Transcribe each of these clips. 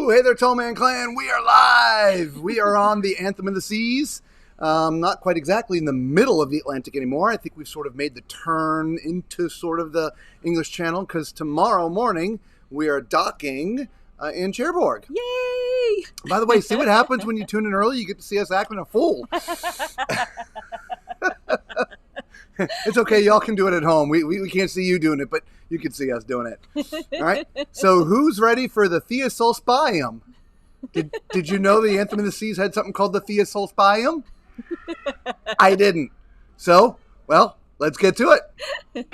Hey there, Tollman Clan. We are live. We are on the Anthem of the Seas. Not quite exactly in the middle of the Atlantic anymore. I think we've sort of made the turn into sort of the English Channel because tomorrow morning we are docking in Cherbourg. Yay! By the way, see what happens when you tune in early? You get to see us acting a fool. It's okay. Y'all can do it at home. We can't see you doing it, but you can see us doing it. All right. So who's ready for the Theosolspium? Did you know the Anthem of the Seas had something called the Theosolspium? I didn't. So, well, let's get to it.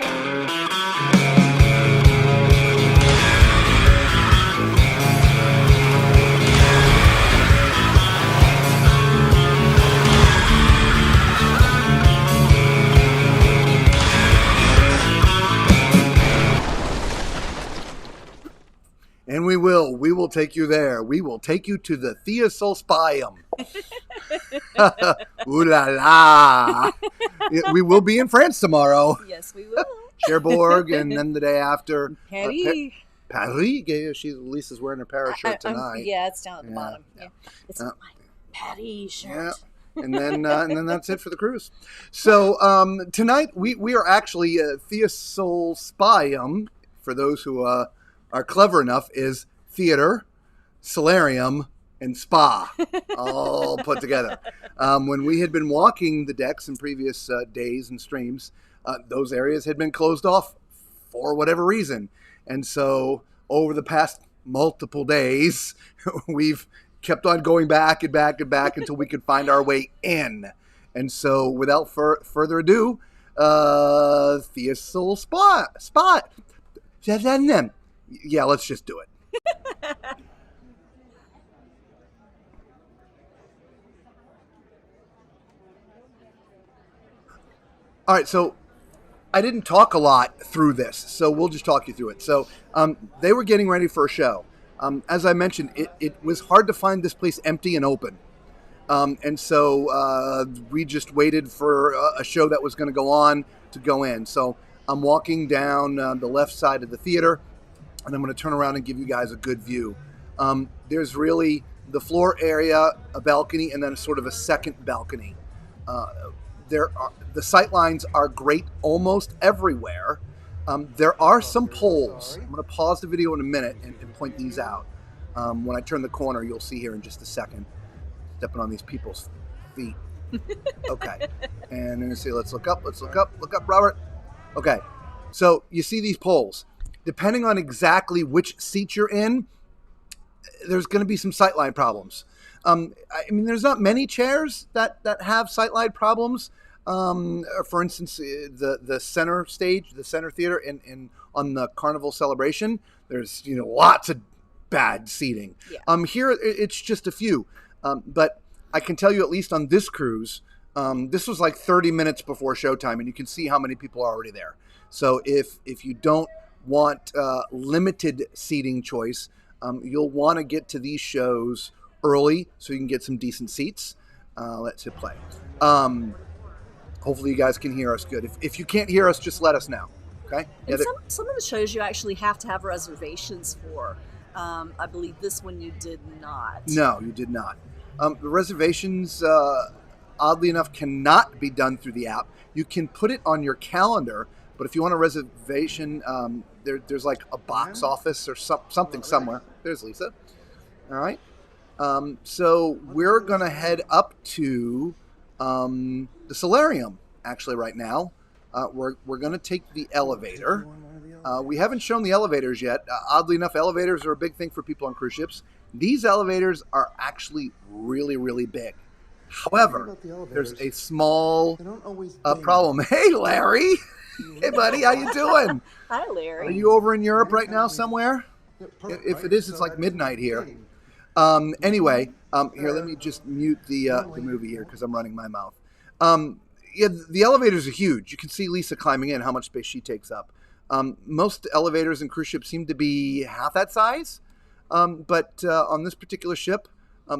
And we will take you there. We will take you to the Theosolspium. Ooh la la. We will be in France tomorrow. Yes, we will. Cherbourg, and then the day after. Paris. Paris? Yeah, Lisa's wearing her Paris shirt tonight. Yeah, it's down at the bottom. Yeah. It's my Paris shirt. Yeah. And then that's it for the cruise. So tonight we are actually Theosolspium, for those who are clever enough, is theater, solarium, and spa all put together. When we had been walking the decks in previous days and streams, those areas had been closed off for whatever reason. And so over the past multiple days, we've kept on going back and back and back until we could find our way in. And so without further ado, Theosol spot. Yeah, let's just do it. All right, so I didn't talk a lot through this, so we'll just talk you through it. So they were getting ready for a show. As I mentioned, it was hard to find this place empty and open. And so we just waited for a show that was going to go on to go in. So I'm walking down the left side of the theater, and I'm going to turn around and give you guys a good view. There's really the floor area, a balcony, and then sort of a second balcony. The sight lines are great almost everywhere. There are some poles. I'm going to pause the video in a minute and point these out. When I turn the corner, you'll see here in just a second. Stepping on these people's feet. Okay. And then you see, let's look up, Robert. Okay. So you see these poles. Depending on exactly which seat you're in, there's going to be some sightline problems. I mean, there's not many chairs that have sightline problems. For instance, the center stage, the center theater on the Carnival celebration, there's lots of bad seating. Yeah. Here it's just a few. But I can tell you, at least on this cruise, this was like 30 minutes before showtime, and you can see how many people are already there. So if you don't want limited seating choice, you'll want to get to these shows early so you can get some decent seats. Let's hit play. Hopefully you guys can hear us good. If you can't hear us, just let us know. Okay. And some of the shows you actually have to have reservations for. I believe this one you did not. No, you did not. The reservations, oddly enough, cannot be done through the app. You can put it on your calendar, but if you want a reservation, there's like a box office or something somewhere. There's Lisa. All right. So we're going to head up to the Solarium, actually, right now. We're going to take the elevator. We haven't shown the elevators yet. Oddly enough, elevators are a big thing for people on cruise ships. These elevators are actually really, really big. However, there's a small problem. Hey, Larry. Hey, buddy. How you doing? Hi, Larry. Are you over in Europe right now somewhere? If it is, it's like midnight here. Anyway, here, let me just mute the movie here because I'm running my mouth. Yeah, the elevators are huge. You can see Lisa climbing in, how much space she takes up. Most elevators in cruise ships seem to be half that size. But on this particular ship,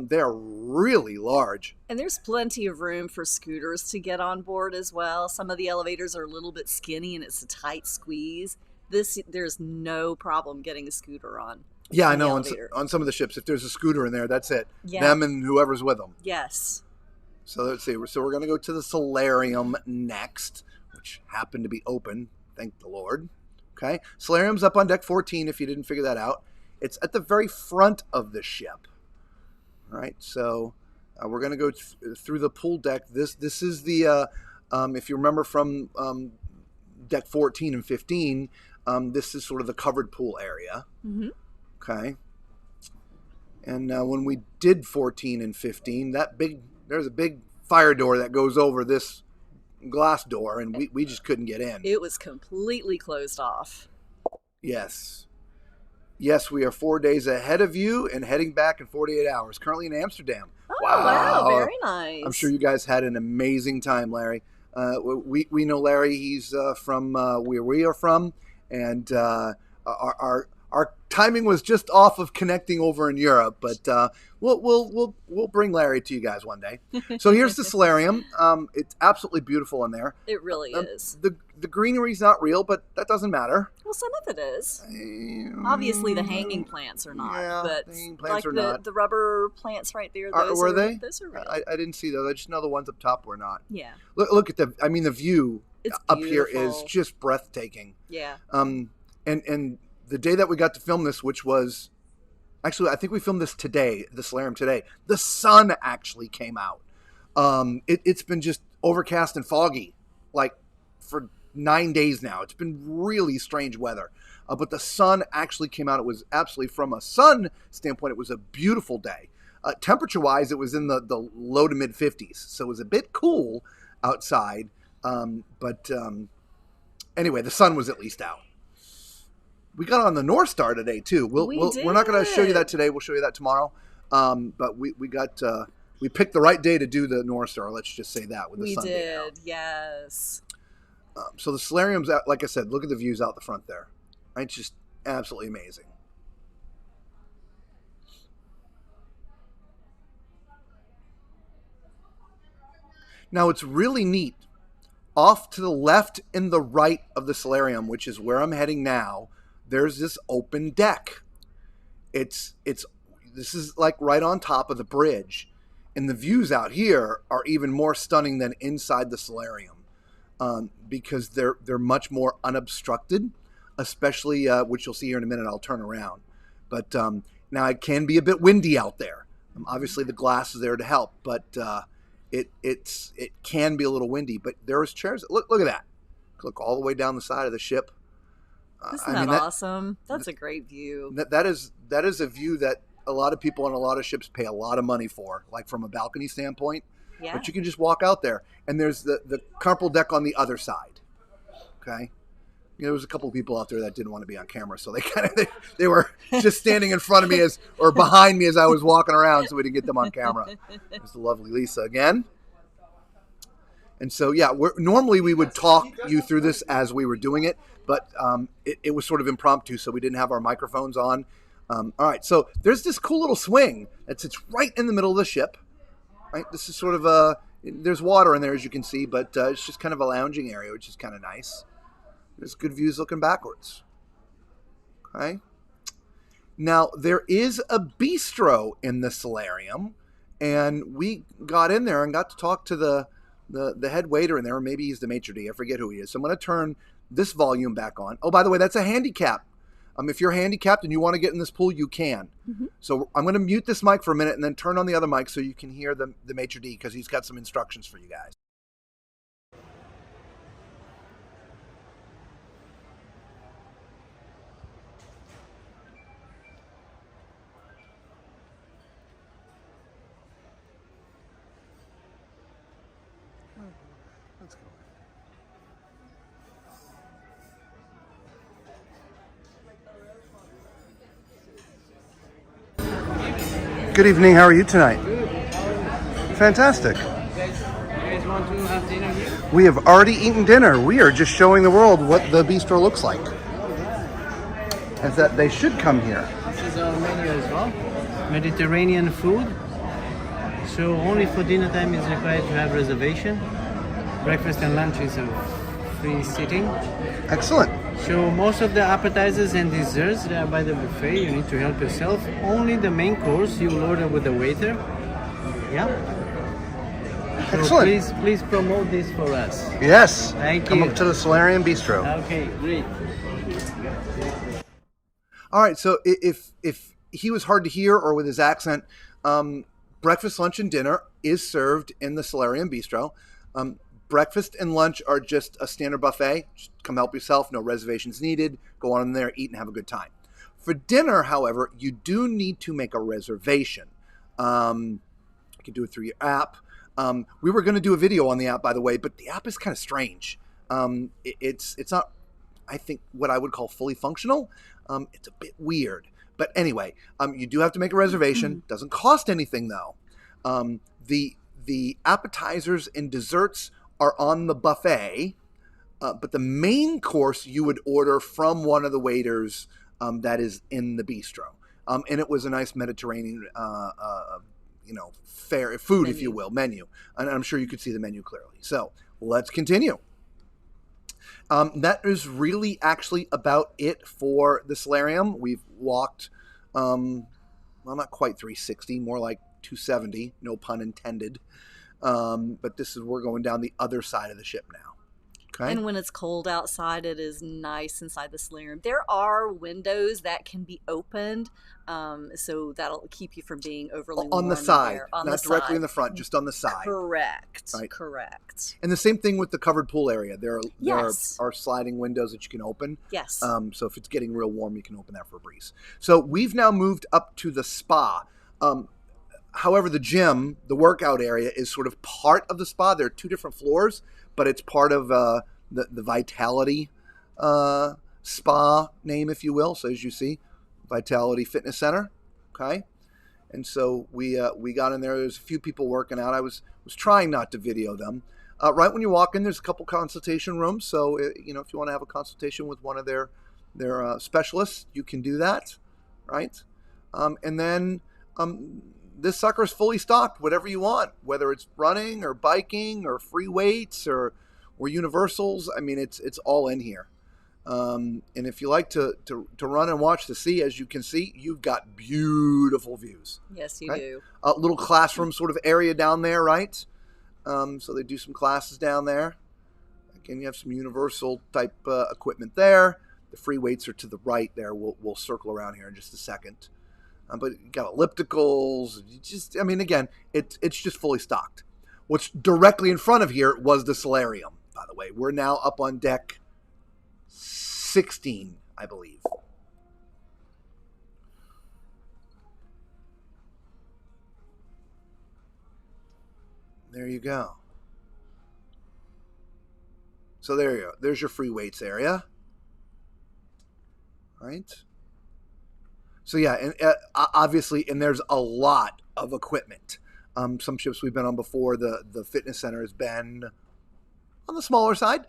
they're really large. And there's plenty of room for scooters to get on board as well. Some of the elevators are a little bit skinny and it's a tight squeeze. There's no problem getting a scooter on. Yeah, I in the know. elevator. On some of the ships, if there's a scooter in there, that's it. Yeah. Them and whoever's with them. Yes. So let's see. So we're going to go to the Solarium next, which happened to be open. Thank the Lord. Okay. Solarium's up on deck 14, if you didn't figure that out. It's at the very front of the ship. All right. So we're going to go through the pool deck. This is the, if you remember from deck 14 and 15, this is sort of the covered pool area. Mm-hmm. Okay. And when we did 14 and 15, there's a big fire door that goes over this glass door, and we just couldn't get in. It was completely closed off. Yes. Yes, we are 4 days ahead of you and heading back in 48 hours. Currently in Amsterdam. Oh, wow. Very nice. I'm sure you guys had an amazing time, Larry. We know Larry. He's from where we are from, and our timing was just off of connecting over in Europe, but we'll bring Larry to you guys one day. So here's the Solarium. It's absolutely beautiful in there. It really is. The greenery's not real, but that doesn't matter. Well, some of it is. Obviously, the hanging plants are not. Yeah, but the hanging plants are the, not. The rubber plants right there. Were they? Those are real. I didn't see those. I just know the ones up top were not. Yeah. Look at the view It's up here beautiful. is just breathtaking. Yeah. And the day that we got to film this, which was actually, I think we filmed this today, the Solarium today, the sun actually came out. It's been just overcast and foggy, like for 9 days now. It's been really strange weather. But the sun actually came out. It was absolutely, from a sun standpoint, it was a beautiful day. Temperature-wise, it was in the low to mid-50s. So it was a bit cool outside. Anyway, the sun was at least out. We got on the North Star today, too. We're not going to show you that today. We'll show you that tomorrow. But we picked the right day to do the North Star. Let's just say that with the sun being out. Yes. So the Solarium's, like I said, look at the views out the front there. Right? It's just absolutely amazing. Now, it's really neat. Off to the left and the right of the Solarium, which is where I'm heading now, there's this open deck. This is like right on top of the bridge. And the views out here are even more stunning than inside the Solarium. Because they're much more unobstructed, especially, which you'll see here in a minute. I'll turn around. But now it can be a bit windy out there. Obviously, the glass is there to help, but it can be a little windy. But there's chairs. Look at that. Look all the way down the side of the ship. Isn't that awesome? That's a great view. That is a view that a lot of people on a lot of ships pay a lot of money for, like from a balcony standpoint. Yeah. But you can just walk out there, and there's the carnival deck on the other side. Okay, there was a couple of people out there that didn't want to be on camera, so they were just standing in front of me or behind me as I was walking around, so we didn't get them on camera. There's the lovely Lisa again. And so normally we would talk you through this as we were doing it, but it was sort of impromptu, so we didn't have our microphones on. All right, so there's this cool little swing that sits right in the middle of the ship. Right, this is sort of there's water in there, as you can see, but it's just kind of a lounging area, which is kind of nice. There's good views looking backwards. Okay. Now, there is a bistro in the Solarium, and we got in there and got to talk to the head waiter in there, or maybe he's the maitre d'. I forget who he is. So I'm going to turn this volume back on. Oh, by the way, that's a handicap. If you're handicapped and you want to get in this pool, you can. Mm-hmm. So I'm going to mute this mic for a minute and then turn on the other mic so you can hear the maitre d', because he's got some instructions for you guys. Let's go. Good evening. How are you tonight? Good. Fantastic. You guys want to have dinner here? We have already eaten dinner. We are just showing the world what the bistro looks like. As that they should come here. This is our menu as well. Mediterranean food. So only for dinner time is required to have reservation. Breakfast and lunch is a free seating. Excellent. So most of the appetizers and desserts, they are by the buffet. You need to help yourself. Only the main course you will order with the waiter. Yeah. So Excellent. please promote this for us. Yes. Thank Come you. up to the Solarium Bistro. Okay, great. All right. So if he was hard to hear or with his accent, breakfast, lunch, and dinner is served in the Solarium Bistro. Breakfast and lunch are just a standard buffet. Just come help yourself. No reservations needed. Go on in there, eat, and have a good time. For dinner, however, you do need to make a reservation. You can do it through your app. We were going to do a video on the app, by the way, but the app is kind of strange. It's not, I think, what I would call fully functional. It's a bit weird. But anyway, you do have to make a reservation. Doesn't cost anything, though. The appetizers and desserts are on the buffet, but the main course you would order from one of the waiters that is in the bistro. And it was a nice Mediterranean, fair food, Menu. if you will, menu. And I'm sure you could see the menu clearly. So let's continue. That is really actually about it for the Solarium. We've walked, well, not quite 360, more like 270, no pun intended. But we're going down the other side of the ship now. Okay. And when it's cold outside, it is nice inside the solarium. There are windows that can be opened, so that'll keep you from being overly warm on the side, there. On not the directly side. in the front, just on the side. Correct. Right. Correct. And the same thing with the covered pool area. There Yes. are sliding windows that you can open. Yes. So if it's getting real warm, you can open that for a breeze. So we've now moved up to the spa. However, the gym, the workout area, is sort of part of the spa. There are two different floors, but it's part of the Vitality spa name, if you will. So as you see, Vitality Fitness Center. Okay. And so we got in there. There's a few people working out. I was trying not to video them. Right when you walk in, there's a couple consultation rooms. So if you want to have a consultation with one of their specialists, you can do that, right? And then this sucker is fully stocked. Whatever you want, whether it's running or biking or free weights or universals. I mean, it's all in here. And if you like to run and watch the sea, as you can see, you've got beautiful views. Yes, you Okay? do. A little classroom sort of area down there, right? So they do some classes down there. Again, you have some universal type equipment there. The free weights are to the right there. We'll circle around here in just a second. But you got ellipticals. Again, it's just fully stocked. What's directly in front of here was the solarium, by the way. We're now up on deck 16, I believe. There you go. So there you go. There's your free weights area. Right? So yeah, and obviously, and there's a lot of equipment. Some ships we've been on before, the fitness center has been on the smaller side.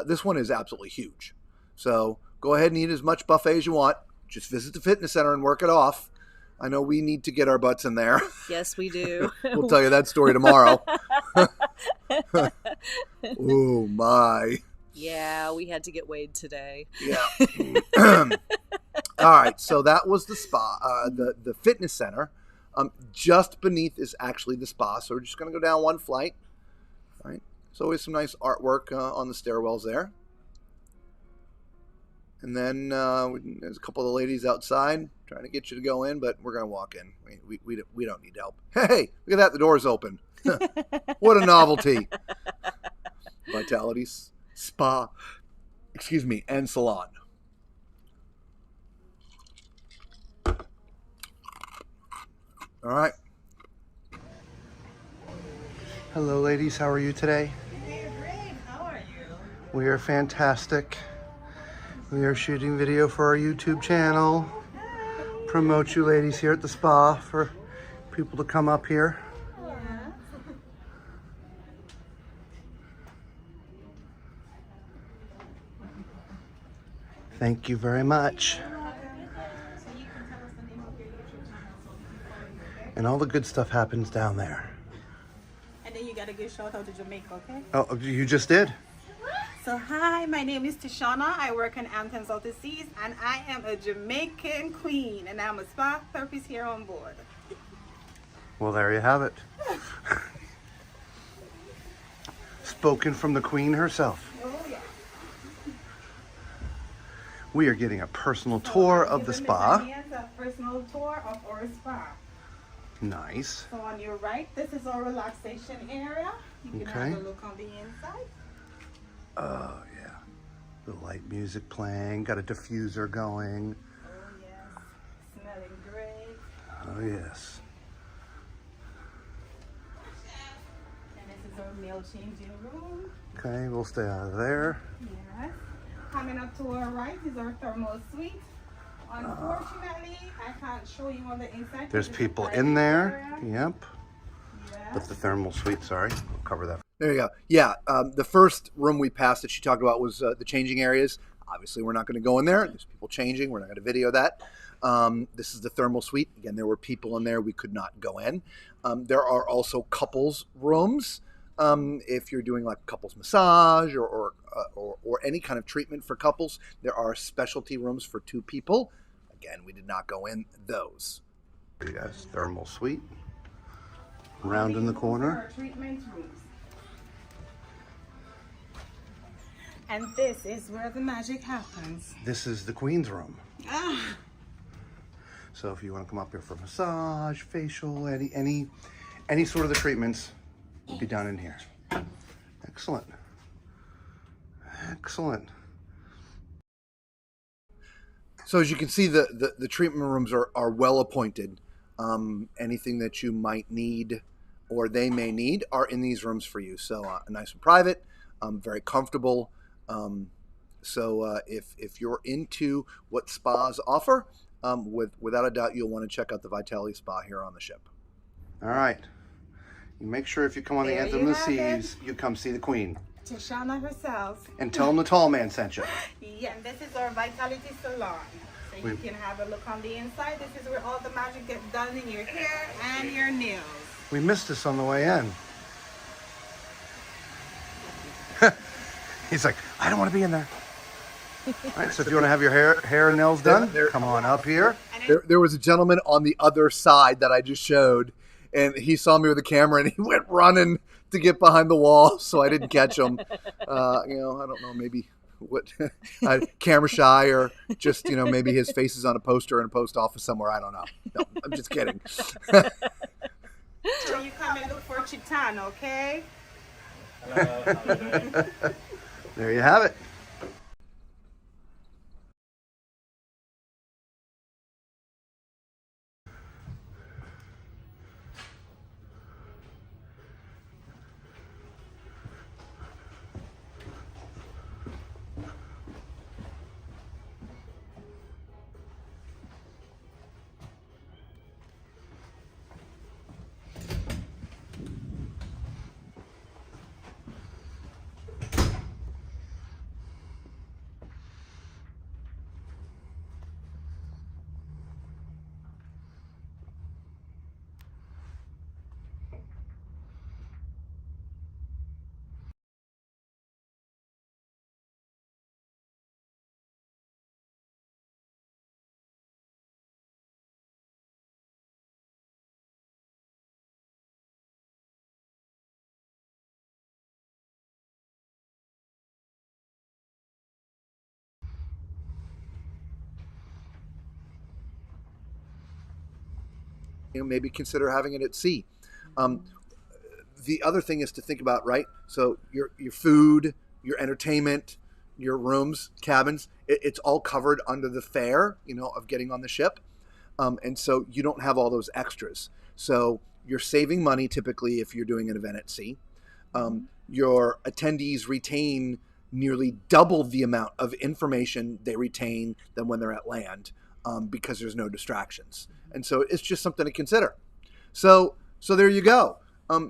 This one is absolutely huge. So go ahead and eat as much buffet as you want. Just visit the fitness center and work it off. I know we need to get our butts in there. Yes, we do. We'll tell you that story tomorrow. Oh, my. Yeah, we had to get weighed today. Yeah. All right, so that was the spa, the fitness center. Just beneath is actually the spa, so we're just going to go down one flight. All right, there's always some nice artwork on the stairwells there. And then there's a couple of the ladies outside trying to get you to go in, but we're going to walk in. We don't need help. Hey, look at that, the door's open. What a novelty. Vitality's spa, and salon. All right. Hello, ladies. How are you today? We're great. How are you? We are fantastic. We are shooting video for our YouTube channel. Promote you ladies here at the spa for people to come up here. Yeah. Thank you very much. So you can tell us the name of your YouTube channel so we can follow you, okay? And all the good stuff happens down there. And then you got to give shout out to Jamaica, okay? Oh, you just did? So hi, my name is Tishana. I work in Anthems of the Seas, and I am a Jamaican queen, and I'm a spa therapist here on board. Well, there you have it. Spoken from the Queen herself. Oh yeah. We are getting a personal tour of the spa. A personal tour of our spa. Nice. So on your right, this is our relaxation area. You can Okay. have a look on the inside. Oh, yeah. The light music playing, got a diffuser going. Oh yes, smelling great. Oh, yes. And this is our meal changing room. Okay, we'll stay out of there. Yes. Coming up to our right is our thermal suite. Unfortunately, I can't show you on the inside. There's because it's a people private in there. area. Yep. Yes. With the thermal suite, sorry. We'll cover that. There you go. Yeah, the first room we passed that she talked about was the changing areas. Obviously, we're not going to go in there. There's people changing. We're not going to video that. This is the thermal suite. Again, there were people in there. We could not go in. There are also couples rooms. If you're doing like a couples massage or any kind of treatment for couples, there are specialty rooms for 2 people. Again, we did not go in those. There you guys, thermal suite. Round in the corner. Our treatment rooms. And this is where the magic happens. This is the Queen's room. Ah, So if you want to come up here for massage, facial, any sort of the treatments, will be down in here. Excellent. Excellent. So as you can see, the treatment rooms are well appointed. Anything that you might need or they may need are in these rooms for you. So nice and private, very comfortable. So if you're into what spas offer, without a doubt, you'll want to check out the Vitality Spa here on the ship. All right. You make sure if you come on the There Anthem you of the have it. Seas, you come see the Queen. Tishana herself. And tell them the tall man sent you. Yeah, and this is our Vitality Salon. So you can have a look on the inside. This is where all the magic gets done in your hair and your nails. We missed this on the way in. He's like, I don't want to be in there. All right, so if you want to have your hair and nails done, come on up here. There was a gentleman on the other side that I just showed, and he saw me with the camera, and he went running to get behind the wall, so I didn't catch him. I don't know, maybe what camera shy, or just maybe his face is on a poster in a post office somewhere. I don't know. No, I'm just kidding. So you come and look for Chitan, okay? There you have it. Maybe consider having it at sea. The other thing is to think about, right? So your food, your entertainment, your rooms, cabins, it's all covered under the fare, of getting on the ship. And so you don't have all those extras. So you're saving money typically if you're doing an event at sea. Your attendees retain nearly double the amount of information they retain than when they're at land, because there's no distractions. And so it's just something to consider. So there you go.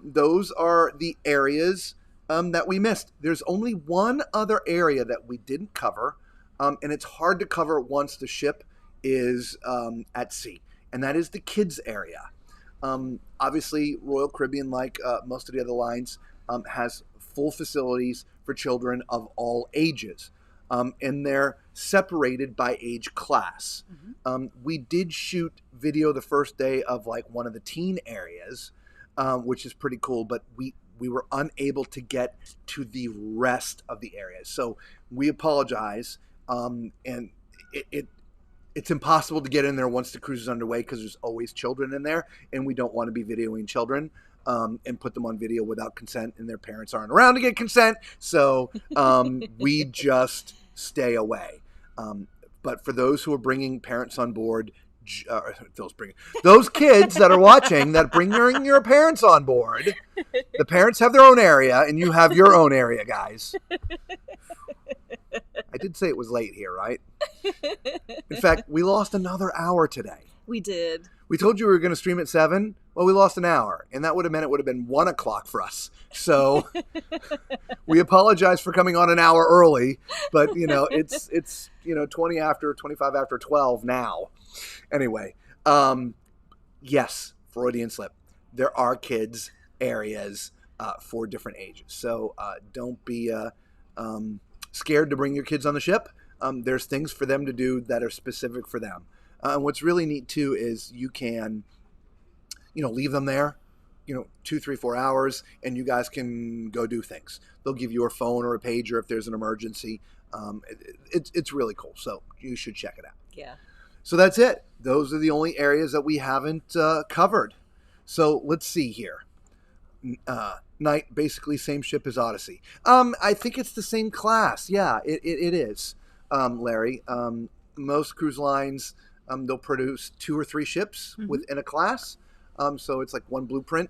Those are the areas that we missed. There's only one other area that we didn't cover, and it's hard to cover once the ship is at sea, and that is the kids area. Obviously, Royal Caribbean, like most of the other lines, has full facilities for children of all ages. And they're separated by age class. We did shoot video the first day of like one of the teen areas, which is pretty cool, but we were unable to get to the rest of the areas. So we apologize. And it's impossible to get in there once the cruise is underway because there's always children in there, and we don't want to be videoing children and put them on video without consent, and their parents aren't around to get consent. So we just stay away. But for those who are bringing parents on board, those kids that are watching that bring your parents on board, the parents have their own area and you have your own area, guys. I did say it was late here, right? In fact, we lost another hour today. We did. We told you we were going to stream at 7. Well, we lost an hour, and that would have meant it would have been 1 o'clock for us. So we apologize for coming on an hour early, but it's 25 after 12 now. Anyway, yes, Freudian slip. There are kids areas for different ages, so don't be scared to bring your kids on the ship. There's things for them to do that are specific for them. And what's really neat too is you can, leave them there, 2, 3, 4 hours, and you guys can go do things. They'll give you a phone or a pager if there's an emergency. It's really cool. So you should check it out. Yeah. So that's it. Those are the only areas that we haven't covered. So let's see here. Night, basically same ship as Odyssey. I think it's the same class. Yeah, it is, Larry. Most cruise lines, they'll produce 2 or 3 ships within a class. So it's like one blueprint.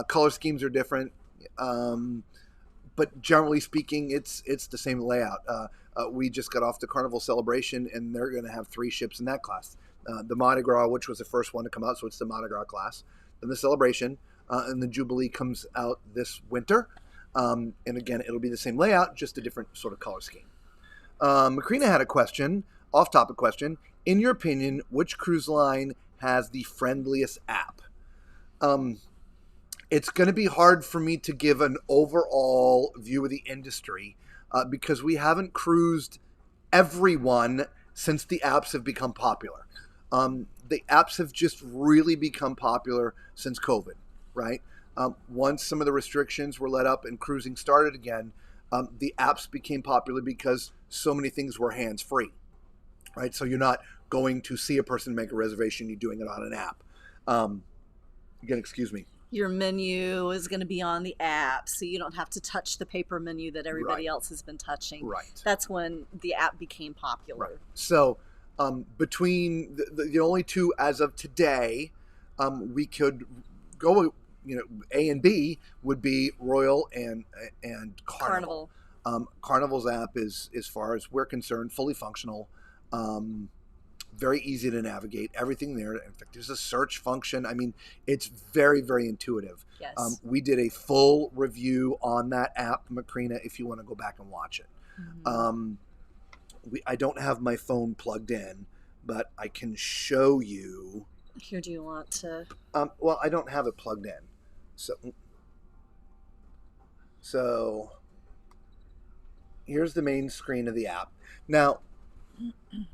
Color schemes are different. But generally speaking, it's the same layout. We just got off the Carnival Celebration, and they're going to have 3 ships in that class. The Mardi Gras, which was the first one to come out, so it's the Mardi Gras class. Then the Celebration, and the Jubilee comes out this winter. And again, it'll be the same layout, just a different sort of color scheme. Macrina had a question, off-topic question. In your opinion, which cruise line has the friendliest app? It's going to be hard for me to give an overall view of the industry because we haven't cruised everyone since the apps have become popular. The apps have just really become popular since COVID, right? Once some of the restrictions were let up and cruising started again, the apps became popular because so many things were hands-free, right? So you're not going to see a person make a reservation, you're doing it on an app. Again, excuse me. Your menu is going to be on the app, so you don't have to touch the paper menu that everybody Right. else has been touching. Right. That's when the app became popular. Right. So between the only 2 as of today, we could go, A and B would be Royal and Carnival. Carnival's app is, as far as we're concerned, fully functional. Very easy to navigate. Everything there. In fact, there's a search function. I mean, it's very, very intuitive. Yes. We did a full review on that app, Macrina, if you want to go back and watch it. I don't have my phone plugged in, but I can show you. Here, do you want to? Well, I don't have it plugged in. So here's the main screen of the app. Now,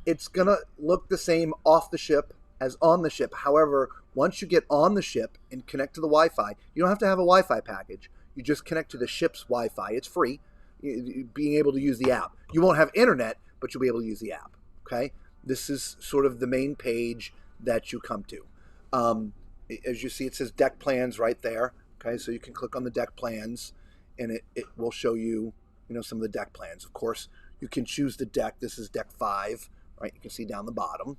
it's going to look the same off the ship as on the ship. However, once you get on the ship and connect to the Wi-Fi, you don't have to have a Wi-Fi package. You just connect to the ship's Wi-Fi. It's free, being able to use the app. You won't have internet, but you'll be able to use the app. Okay? This is sort of the main page that you come to. As you see, it says deck plans right there. Okay, so you can click on the deck plans, and it will show you, some of the deck plans. Of course, you can choose the deck. This is deck 5, right? You can see down the bottom,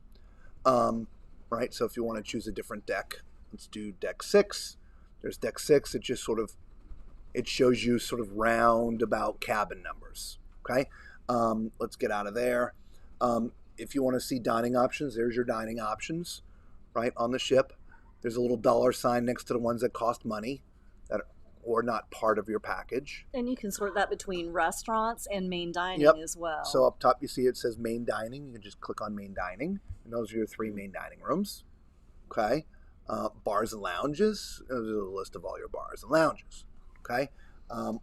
right? So if you want to choose a different deck, let's do deck 6. There's deck 6. It shows you sort of roundabout cabin numbers. Okay, let's get out of there. If you want to see dining options, there's your dining options, right, on the ship. There's a little $sign next to the ones that cost money that or not part of your package. And you can sort that between restaurants and main dining as well. So up top you see it says main dining. You can just click on main dining, and those are your 3 main dining rooms. Okay, bars and lounges. There's a list of all your bars and lounges. Okay,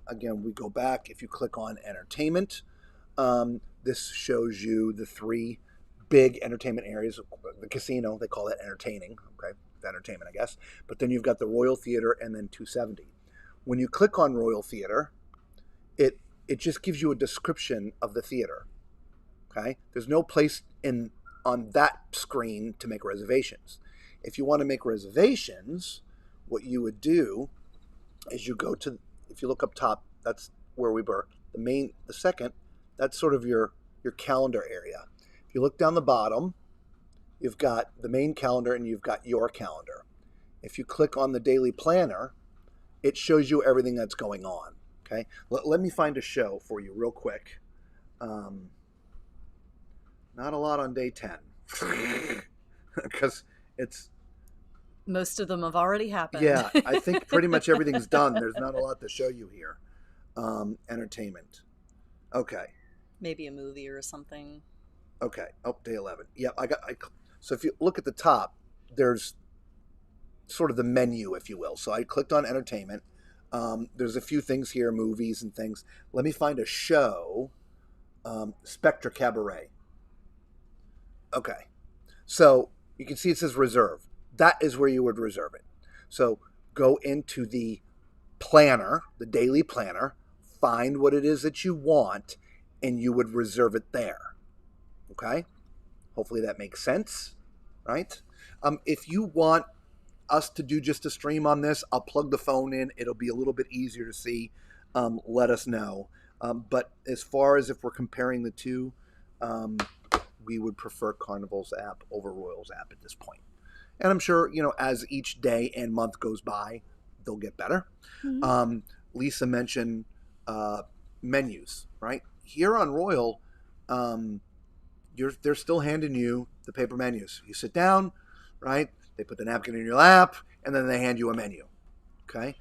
Again, we go back. If you click on entertainment, this shows you the 3 big entertainment areas. The casino, they call that entertaining. Okay, entertainment, I guess. But then you've got the Royal Theater and then 270. When you click on Royal Theater, it just gives you a description of the theater. Okay, there's no place on that screen to make reservations. If you want to make reservations, what you would do is you go to, if you look up top, that's where we were. The second, that's sort of your calendar area. If you look down the bottom, you've got the main calendar and you've got your calendar. If you click on the daily planner, it shows you everything that's going on. Okay, let me find a show for you real quick. Not a lot on day 10 because it's... Most of them have already happened. Yeah, I think pretty much everything's done. There's not a lot to show you here. Entertainment. Okay. Maybe a movie or something. Okay. Oh, day 11. Yeah, so if you look at the top, there's sort of the menu, if you will. So I clicked on entertainment. There's a few things here, movies and things. Let me find a show. Spectre Cabaret. Okay. So you can see it says reserve. That is where you would reserve it. So go into the planner, the daily planner, find what it is that you want, and you would reserve it there. Okay? Hopefully that makes sense, right? If you want us to do just a stream on this, I'll plug the phone in. It'll be a little bit easier to see. Let us know. But as far as if we're comparing the two, we would prefer Carnival's app over Royal's app at this point. And I'm sure, as each day and month goes by, they'll get better. Mm-hmm. Lisa mentioned menus, right? Here on Royal, they're still handing you the paper menus. You sit down, right? They put the napkin in your lap, and then they hand you a menu, okay?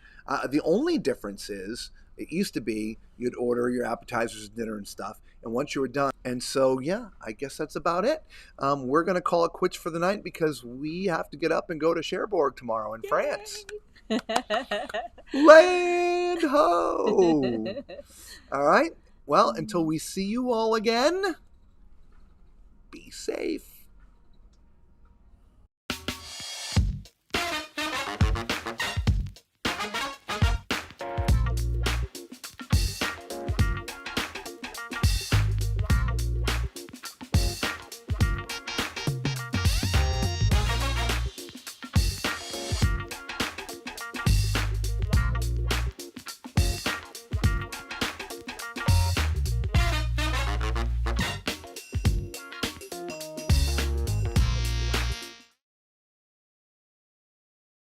The only difference is, it used to be you'd order your appetizers, dinner, and stuff, and once you were done. And so, yeah, I guess that's about it. We're going to call it quits for the night because we have to get up and go to Cherbourg tomorrow in France. Land ho! All right. Well, until we see you all again, be safe.